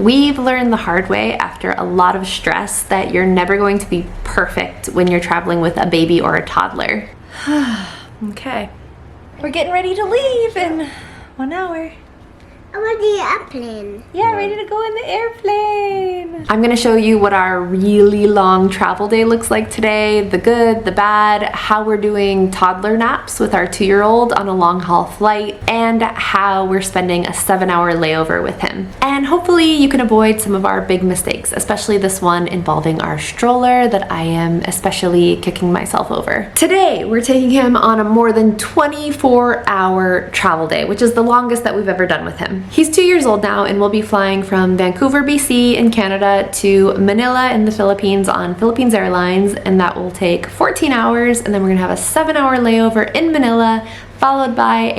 We've learned the hard way after a lot of stress that you're never going to be perfect when you're traveling with a baby or a toddler. Okay. We're getting ready to leave in 1 hour. I want the airplane. Yeah, ready to go in the airplane. I'm gonna show you what our really long travel day looks like today, the good, the bad, how we're doing toddler naps with our 2-year-old on a long haul flight, and how we're spending a 7-hour layover with him. And hopefully you can avoid some of our big mistakes, especially this one involving our stroller that I am especially kicking myself over. Today, we're taking him on a more than 24-hour travel day, which is the longest that we've ever done with him. He's 2 years old now, and we'll be flying from Vancouver, BC in Canada to Manila in the Philippines on Philippines Airlines, and that will take 14 hours, and then we're gonna have a 7-hour layover in Manila, followed by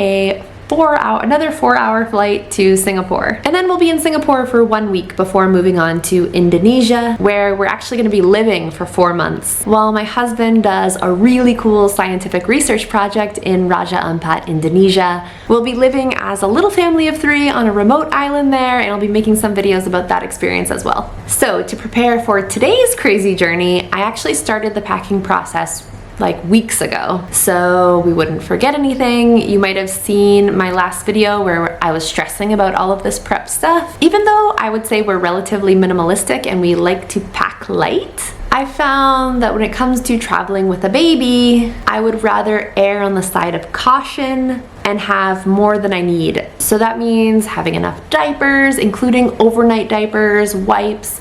another 4-hour flight to Singapore. And then we'll be in Singapore for 1 week before moving on to Indonesia, where we're actually gonna be living for 4 months, while my husband does a really cool scientific research project in Raja Ampat, Indonesia. We'll be living as a little family of 3 on a remote island there, and I'll be making some videos about that experience as well. So to prepare for today's crazy journey, I actually started the packing process like weeks ago, so we wouldn't forget anything. You might have seen my last video where I was stressing about all of this prep stuff. Even though I would say we're relatively minimalistic and we like to pack light, I found that when it comes to traveling with a baby, I would rather err on the side of caution and have more than I need. So that means having enough diapers, including overnight diapers, wipes,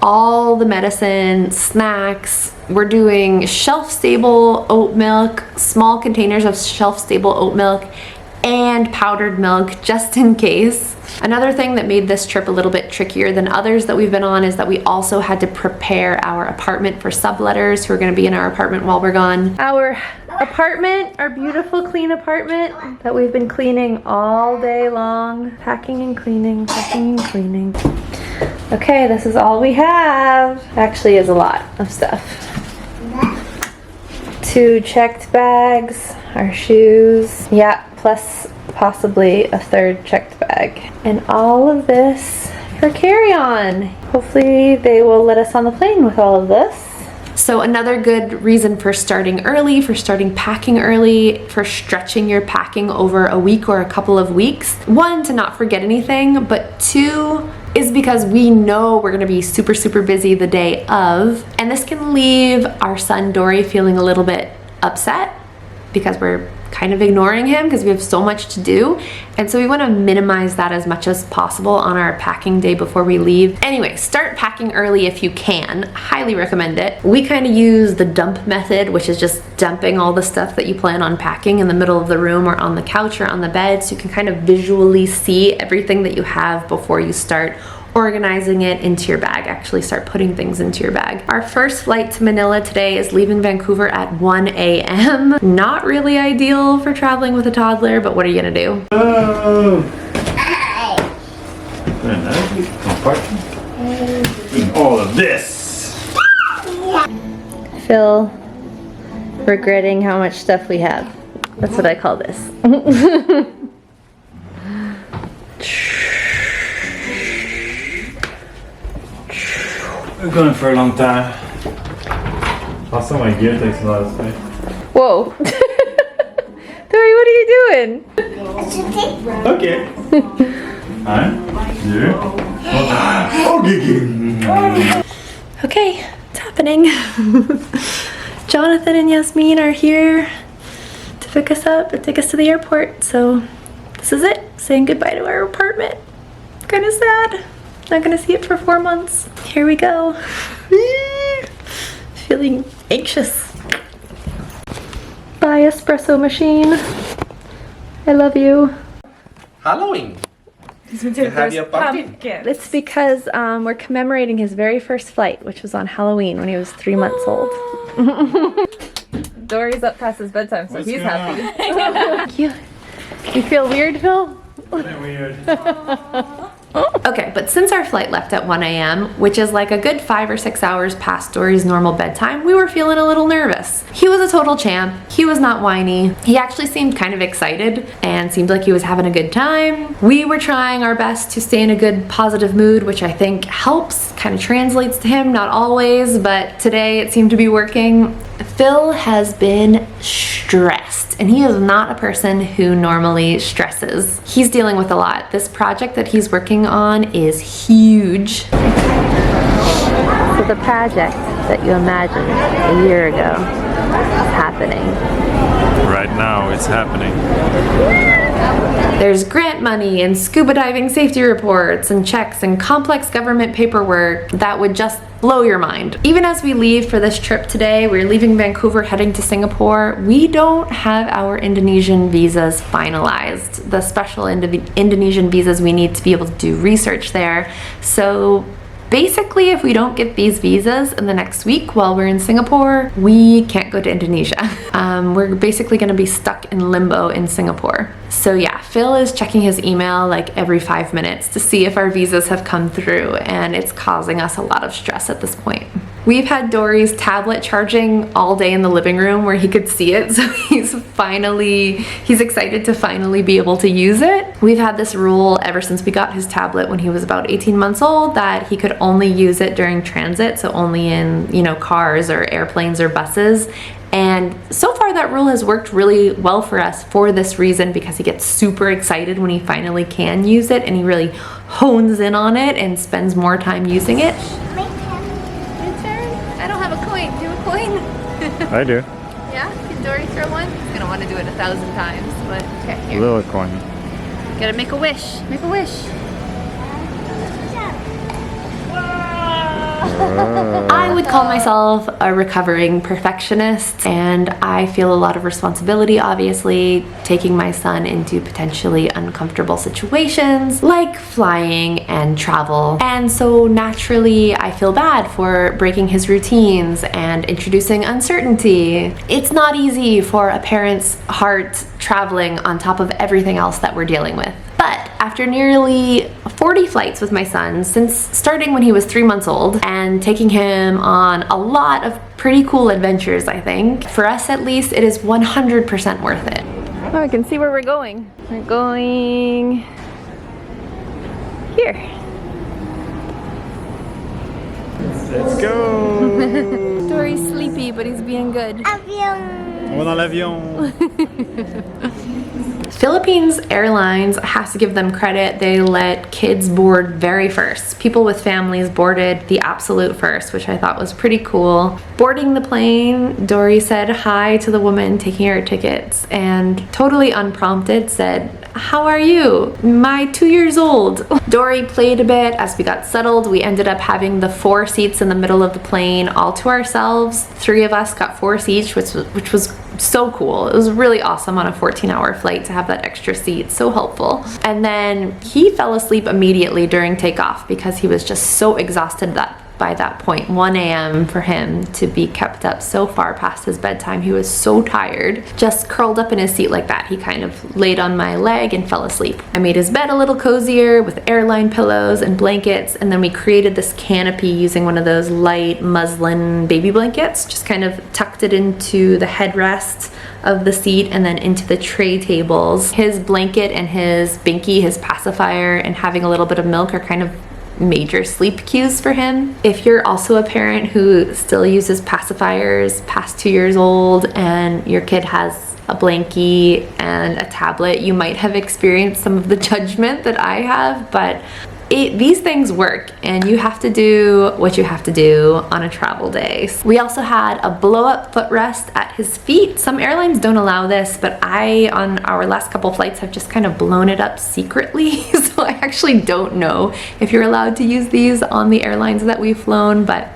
all the medicine, snacks. We're doing shelf-stable oat milk, small containers of shelf-stable oat milk, and powdered milk just in case. Another thing that made this trip a little bit trickier than others that we've been on is that we also had to prepare our apartment for subletters who are going to be in our apartment while we're gone. Our apartment, our beautiful clean apartment that we've been cleaning all day long. Packing and cleaning, packing and cleaning. Okay, this is all we have. Actually is a lot of stuff. 2 checked bags, our shoes, yeah, plus possibly a 3rd checked bag. And all of this for carry-on. Hopefully they will let us on the plane with all of this. So another good reason for starting early, for starting packing early, for stretching your packing over a week or a couple of weeks. 1, to not forget anything, but 2, is because we know we're gonna be super, super busy the day of, and this can leave our son Dory feeling a little bit upset because we're kind of ignoring him because we have so much to do. And so we want to minimize that as much as possible on our packing day before we leave. Anyway, start packing early if you can. Highly recommend it. We kind of use the dump method, which is just dumping all the stuff that you plan on packing in the middle of the room or on the couch or on the bed, so you can kind of visually see everything that you have before you start organizing it into your bag, actually start putting things into your bag. Our first flight to Manila today is leaving Vancouver at 1 a.m. Not really ideal for traveling with a toddler, but what are you gonna do? Oh! All of this! Phil regretting how much stuff we have. That's what I call this. We're going for a long time. Also, my gear takes a lot of space. Whoa. Dory, what are you doing? Okay. 1, 2, Okay, it's happening. Jonathan and Yasmin are here to pick us up and take us to the airport. So this is it, saying goodbye to our apartment. Kind of sad. Not gonna see it for 4 months. Here we go. Feeling anxious. Bye, espresso machine. I love you. Halloween. You have your pumpkin. It's because we're commemorating his very first flight, which was on Halloween when he was 3 months old. Dory's up past his bedtime, so he's happy. Thank you. You feel weird, Phil? Weird. Okay, but since our flight left at 1 a.m., which is like a good 5 or 6 hours past Dory's normal bedtime, we were feeling a little nervous. He was a total champ. He was not whiny. He actually seemed kind of excited and seemed like he was having a good time. We were trying our best to stay in a good positive mood, which I think helps, kind of translates to him, not always, but today it seemed to be working. Phil has been stressed, and he is not a person who normally stresses. He's dealing with a lot. This project that he's working on is huge. So the project that you imagined a year ago is happening. Right now, it's happening. There's grant money and scuba diving safety reports and checks and complex government paperwork that would just blow your mind. Even as we leave for this trip today, we're leaving Vancouver heading to Singapore, we don't have our Indonesian visas finalized. The special Indonesian visas we need to be able to do research there. So basically, if we don't get these visas in the next week while we're in Singapore, we can't go to Indonesia. We're basically gonna be stuck in limbo in Singapore. So yeah, Phil is checking his email like every 5 minutes to see if our visas have come through, and it's causing us a lot of stress at this point. We've had Dory's tablet charging all day in the living room where he could see it, so he's excited to finally be able to use it. We've had this rule ever since we got his tablet when he was about 18 months old that he could only use it during transit, so only in, cars or airplanes or buses. And so far that rule has worked really well for us for this reason, because he gets super excited when he finally can use it, and he really hones in on it and spends more time using it. My turn. Your turn? I don't have a coin. Do you have a coin? I do. Yeah? Can Dory throw one? He's gonna want to do it 1,000 times, but okay, A here. little coin. Gotta make a wish. Make a wish. I would call myself a recovering perfectionist, and I feel a lot of responsibility, obviously, taking my son into potentially uncomfortable situations like flying and travel. And so naturally, I feel bad for breaking his routines and introducing uncertainty. It's not easy for a parent's heart traveling on top of everything else that we're dealing with. But after nearly 40 flights with my son, since starting when he was 3 months old, and taking him on a lot of pretty cool adventures, I think, for us at least, it is 100% worth it. Oh, I can see where we're going. We're going here. Let's go! Dory's sleepy, but he's being good. Avion. On va dans l'avion! Philippines Airlines, has to give them credit, they let kids board very first. People with families boarded the absolute first, which I thought was pretty cool. Boarding the plane, Dory said hi to the woman taking her tickets and totally unprompted said, "How are you? My 2 years old." Dory played a bit as we got settled. We ended up having the 4 seats in the middle of the plane all to ourselves. 3 of us got 4 seats, which was so cool. It was really awesome on a 14-hour flight to have that extra seat, so helpful. And then he fell asleep immediately during takeoff because he was just so exhausted that by that point, 1 a.m. for him to be kept up so far past his bedtime. He was so tired, just curled up in his seat like that. He kind of laid on my leg and fell asleep. I made his bed a little cozier with airline pillows and blankets, and then we created this canopy using one of those light muslin baby blankets, just kind of tucked it into the headrest of the seat and then into the tray tables. His blanket and his binky, his pacifier, and having a little bit of milk are kind of major sleep cues for him. If you're also a parent who still uses pacifiers past 2 years old and your kid has a blankie and a tablet, you might have experienced some of the judgment that I have, but these things work, and you have to do what you have to do on a travel day. We also had a blow-up footrest at his feet. Some airlines don't allow this, but I, on our last couple flights, have just kind of blown it up secretly. So I actually don't know if you're allowed to use these on the airlines that we've flown, but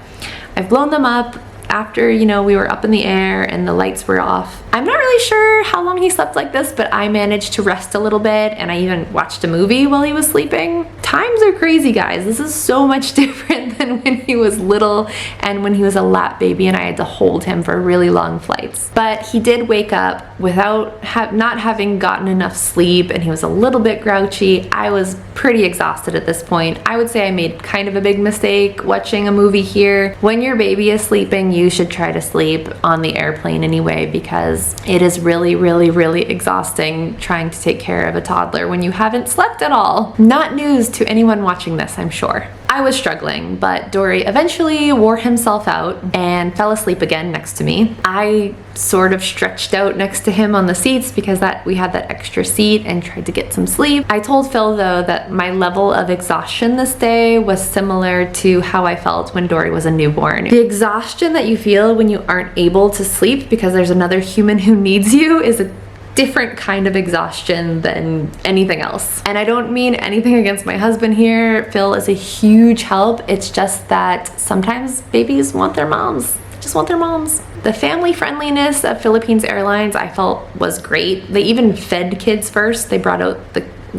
I've blown them up after, we were up in the air and the lights were off. I'm not really sure how long he slept like this, but I managed to rest a little bit, and I even watched a movie while he was sleeping. times are crazy, guys. This is so much different than when he was little and when he was a lap baby and I had to hold him for really long flights. But he did wake up without not having gotten enough sleep, and he was a little bit grouchy. I was pretty exhausted at this point. I would say I made kind of a big mistake watching a movie here. When your baby is sleeping, you should try to sleep on the airplane anyway, because it is really, really, really exhausting trying to take care of a toddler when you haven't slept at all. Not news to anyone watching this, I'm sure. I was struggling, but Dory eventually wore himself out and fell asleep again next to me. I sort of stretched out next to him on the seats because we had that extra seat, and tried to get some sleep. I told Phil though that my level of exhaustion this day was similar to how I felt when Dory was a newborn. The exhaustion that you feel when you aren't able to sleep because there's another human who needs you is a different kind of exhaustion than anything else. And I don't mean anything against my husband here. Phil is a huge help. It's just that sometimes babies want their moms. Just want their moms. The family friendliness of Philippines Airlines I felt was great. They even fed kids first. They brought out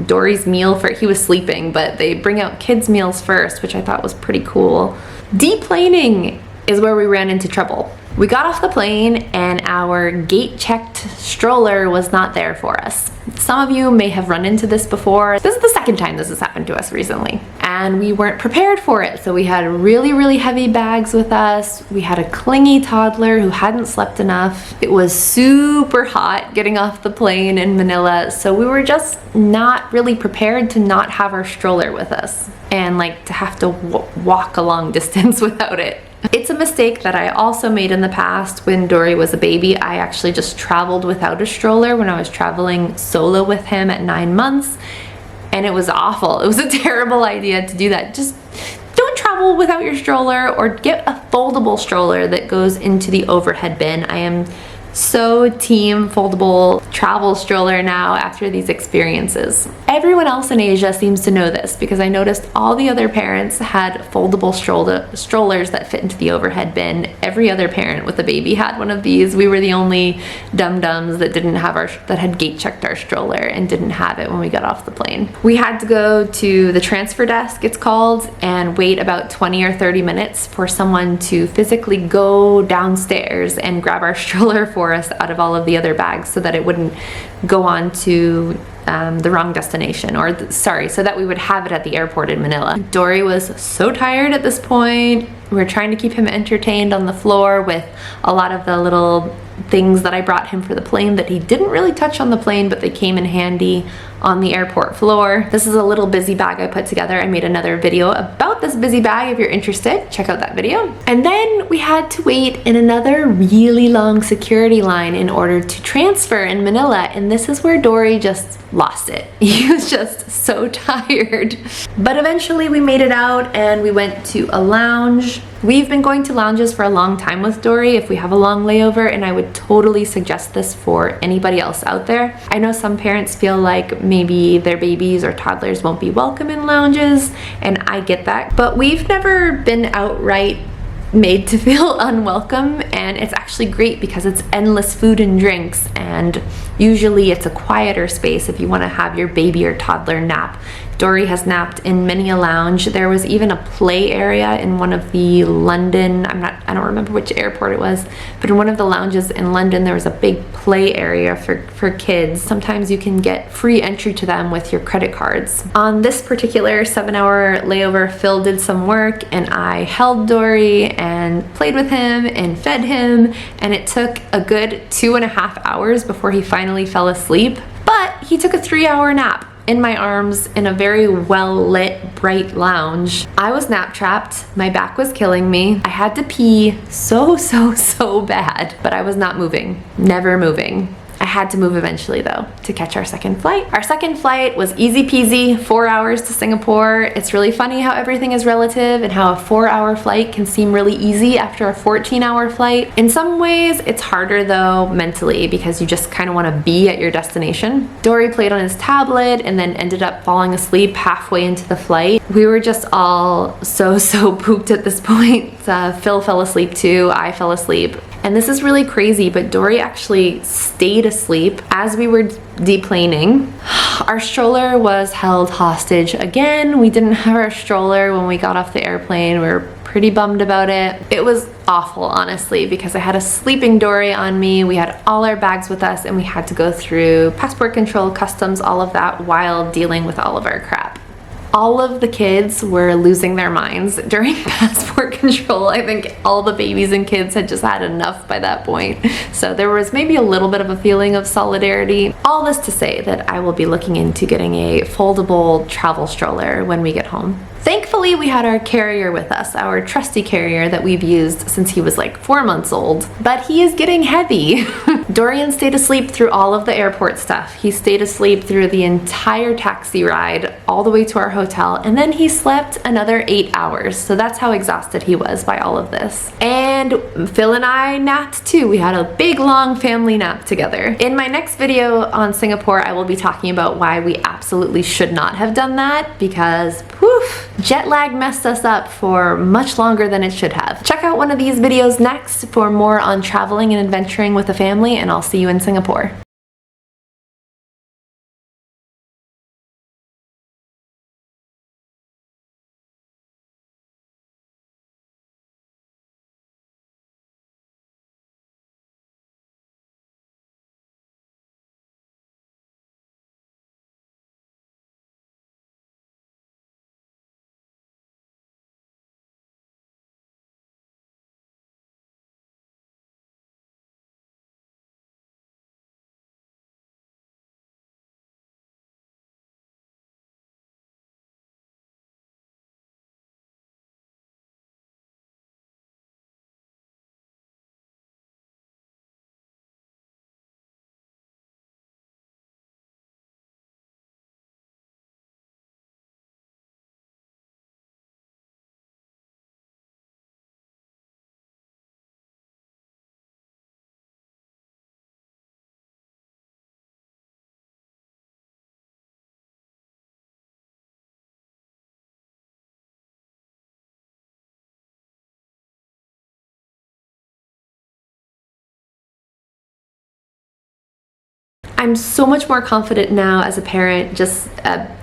Dory's meal he was sleeping, but they bring out kids' meals first, which I thought was pretty cool. Deplaning is where we ran into trouble. We got off the plane and our gate-checked stroller was not there for us. Some of you may have run into this before. This is the second time this has happened to us recently. And we weren't prepared for it. So we had really, really heavy bags with us. We had a clingy toddler who hadn't slept enough. It was super hot getting off the plane in Manila. So we were just not really prepared to not have our stroller with us and like to have to walk a long distance without it. It's a mistake that I also made in the past when Dory was a baby. I actually just traveled without a stroller when I was traveling solo with him at 9 months, and it was awful. It was a terrible idea to do that. Just don't travel without your stroller, or get a foldable stroller that goes into the overhead bin. I am so team foldable travel stroller now after these experiences. Everyone else in Asia seems to know this because I noticed all the other parents had foldable strollers that fit into the overhead bin. Every other parent with a baby had one of these. We were the only dum-dums that didn't have that had gate checked our stroller and didn't have it when we got off the plane. We had to go to the transfer desk, it's called, and wait about 20 or 30 minutes for someone to physically go downstairs and grab our stroller for us out of all of the other bags so that it wouldn't go on to the wrong destination, or so that we would have it at the airport in Manila. Dory was so tired at this point. We were trying to keep him entertained on the floor with a lot of the little things that I brought him for the plane that he didn't really touch on the plane, but they came in handy on the airport floor. This is a little busy bag I put together. I made another video about this busy bag. If you're interested, check out that video. And then we had to wait in another really long security line in order to transfer in Manila, and this is where Dory just lost it. He was just so tired. But eventually we made it out and we went to a lounge. We've been going to lounges for a long time with Dory if we have a long layover, and I would totally suggest this for anybody else out there. I know some parents feel like maybe their babies or toddlers won't be welcome in lounges, and I get that, but we've never been outright made to feel unwelcome, and it's actually great because it's endless food and drinks, and usually it's a quieter space if you want to have your baby or toddler nap. Dory has napped in many a lounge. There was even a play area in one of the London, I don't remember which airport it was, but in one of the lounges in London there was a big play area for kids. Sometimes you can get free entry to them with your credit cards. On this particular 7-hour layover, Phil did some work and I held Dory and played with him and fed him, and it took a good 2.5 hours before he finally fell asleep. But he took a 3-hour nap in my arms in a very well-lit, bright lounge. I was nap trapped. My back was killing me. I had to pee so bad, but I was not moving, never moving. I had to move eventually though to catch our second flight. Our second flight was easy peasy, 4 hours to Singapore. It's really funny how everything is relative and how a 4-hour flight can seem really easy after a 14-hour flight. In some ways, it's harder though mentally because you just kind of want to be at your destination. Dory played on his tablet and then ended up falling asleep halfway into the flight. We were just all so pooped at this point. Phil fell asleep too, I fell asleep. And this is really crazy, but Dory actually stayed asleep as we were deplaning. Our stroller was held hostage again. We didn't have our stroller when we got off the airplane. We were pretty bummed about it. It was awful, honestly, because I had a sleeping Dory on me. We had all our bags with us and we had to go through passport control, customs, all of that while dealing with all of our crap. All of the kids were losing their minds during passport control. I think all the babies and kids had just had enough by that point. So there was maybe a little bit of a feeling of solidarity. All this to say that I will be looking into getting a foldable travel stroller when we get home. Thankfully, we had our carrier with us, our trusty carrier that we've used since he was like 4 months old, but he is getting heavy. Dorian stayed asleep through all of the airport stuff. He stayed asleep through the entire taxi ride all the way to our hotel, and then he slept another 8 hours. So that's how exhausted he was by all of this. And Phil and I napped too. We had a big long family nap together. In my next video on Singapore, I will be talking about why we absolutely should not have done that, because poof, jet lag messed us up for much longer than it should have. Check out one of these videos next for more on traveling and adventuring with a family, and I'll see you in Singapore. I'm so much more confident now as a parent, just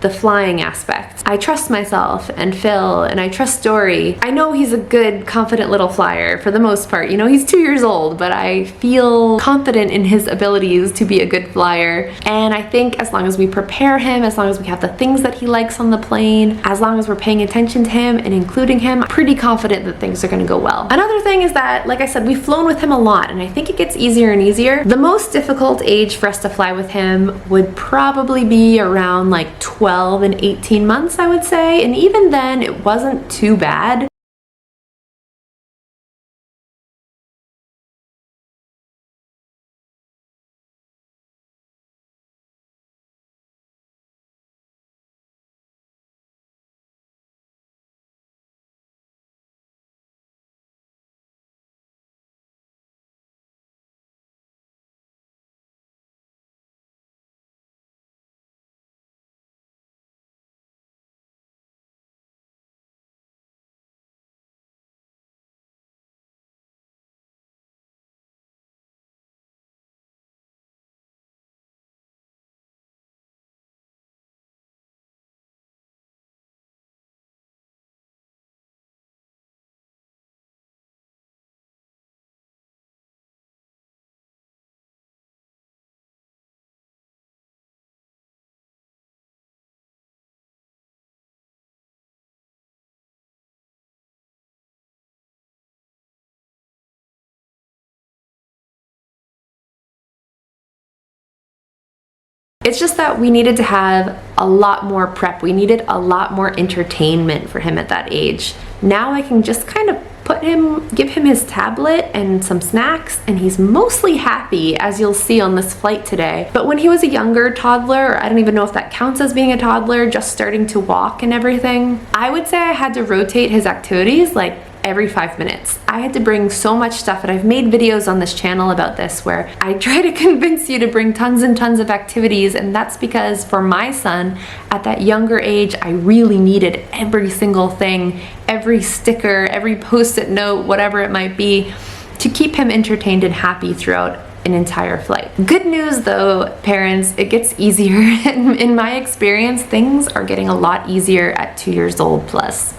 the flying aspect. I trust myself and Phil, and I trust Dory. I know he's a good, confident little flyer for the most part. You know, he's 2 years old, but I feel confident in his abilities to be a good flyer. And I think as long as we prepare him, as long as we have the things that he likes on the plane, as long as we're paying attention to him and including him, I'm pretty confident that things are gonna go well. Another thing is that, like I said, we've flown with him a lot, and I think it gets easier and easier. The most difficult age for us to fly with him would probably be around like 12 and 18 months, I would say, and even then it wasn't too bad. It's just that we needed to have a lot more prep. We needed a lot more entertainment for him at that age. Now I can just kind of give him his tablet and some snacks, and he's mostly happy, as you'll see on this flight today. But when he was a younger toddler, or I don't even know if that counts as being a toddler, just starting to walk and everything, I would say I had to rotate his activities like every 5 minutes. I had to bring so much stuff, and I've made videos on this channel about this where I try to convince you to bring tons and tons of activities, and that's because for my son at that younger age, I really needed every single thing, every sticker, every post-it note, whatever it might be, to keep him entertained and happy throughout an entire flight. Good news though, parents, it gets easier. In my experience, things are getting a lot easier at 2 years old plus.